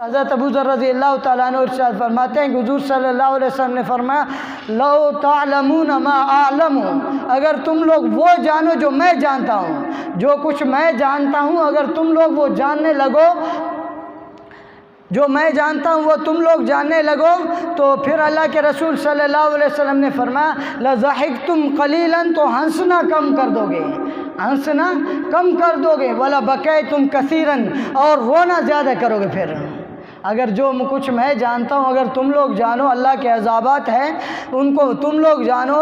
حضرت ابو ذر رضی اللہ تعالیٰ عنہ ارشاد فرماتے ہیں کہ حضور صلی اللہ علیہ وسلم نے فرمایا لو تعلمون ما اعلم، اگر تم لوگ وہ جانو جو میں جانتا ہوں، جو کچھ میں جانتا ہوں اگر تم لوگ وہ جاننے لگو، جو میں جانتا ہوں وہ تم لوگ جاننے لگو، تو پھر اللہ کے رسول صلی اللہ علیہ وسلم نے فرمایا لَضَحِكْتُمْ قَلِيلًا، تو ہنسنا کم کر دو گے، ہنسنا کم کر دو گے، وَلَبَكَيْتُمْ كَثِيرًا، اور رونا زیادہ کرو گے۔ پھر اگر جو کچھ میں جانتا ہوں اگر تم لوگ جانو، اللہ کے عذابات ہیں ان کو تم لوگ جانو،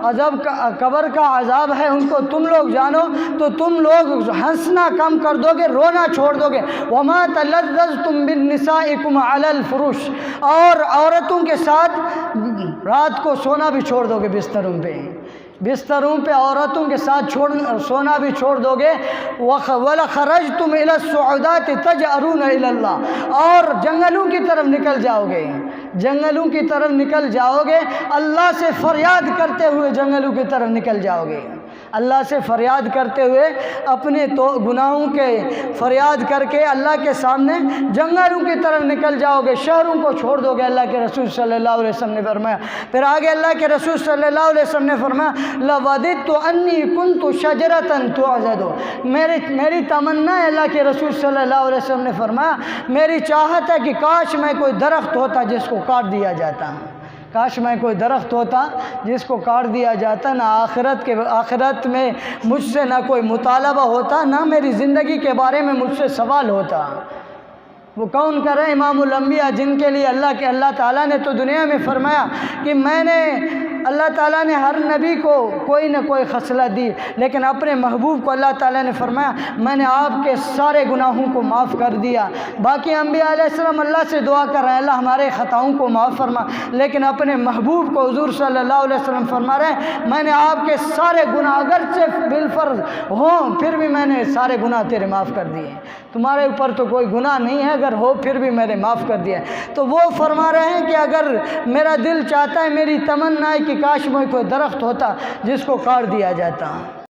عذاب قبر کا عذاب ہے ان کو تم لوگ جانو، تو تم لوگ ہنسنا کم کر دو گے، رونا چھوڑ دو گے۔ وَمَا تَلَذَّذْتُمْ بِالنِّسَائِكُمْ عَلَى الْفُرُوشِ، اور عورتوں کے ساتھ رات کو سونا بھی چھوڑ دو گے، بستروں پہ عورتوں کے ساتھ سونا بھی چھوڑ دو گے۔ وَلَخَرَجْتُمْ إِلَى الصُّعُودَاتِ تَجْأَرُونَ إِلَى اللَّهِ، اور جنگلوں کی طرف نکل جاؤ گے، جنگلوں کی طرف نکل جاؤ گے، اللہ سے فریاد کرتے ہوئے جنگلوں کی طرف نکل جاؤ گے، اللہ سے فریاد کرتے ہوئے اپنے تو گناہوں کے فریاد کر کے اللہ کے سامنے جنگلوں کی طرف نکل جاؤ گے، شہروں کو چھوڑ دو گے۔ اللہ کے رسول صلی اللہ علیہ وسلم نے فرمایا، پھر آگے اللہ کے رسول صلی اللہ علیہ وسلم نے فرمایا لَوَدِدْتُ أَنِّي كُنْتُ شَجَرَةً تُعْضَدُ، میری تمنا ہے، اللہ کے رسول صلی اللہ علیہ وسلم نے فرمایا میری چاہت ہے کہ کاش میں کوئی درخت ہوتا جس کو کاٹ دیا جاتا، کاش میں کوئی درخت ہوتا جس کو کاٹ دیا جاتا، نہ آخرت میں مجھ سے نہ کوئی مطالبہ ہوتا، نہ میری زندگی کے بارے میں مجھ سے سوال ہوتا۔ وہ کون کر رہے امام الانبیاء، جن کے لیے اللہ تعالیٰ نے تو دنیا میں فرمایا کہ اللہ تعالیٰ نے ہر نبی کو کوئی نہ کوئی خصلت دی، لیکن اپنے محبوب کو اللہ تعالیٰ نے فرمایا میں نے آپ کے سارے گناہوں کو معاف کر دیا۔ باقی انبیاء علیہ السلام اللہ سے دعا کر رہے ہیں اللہ ہمارے خطاؤں کو معاف فرما، لیکن اپنے محبوب کو حضور صلی اللہ علیہ وسلم فرما رہے ہیں میں نے آپ کے سارے گناہ اگرچہ بالفرض ہوں پھر بھی میں نے سارے گناہ تیرے معاف کر دیے، تمہارے اوپر تو کوئی گناہ نہیں ہے، اگر ہو پھر بھی میں نے معاف کر دیا۔ تو وہ فرما رہے ہیں کہ اگر میرا دل چاہتا ہے، میری تمنا ہے کہ کاش میں کوئی درخت ہوتا جس کو کاٹ دیا جاتا۔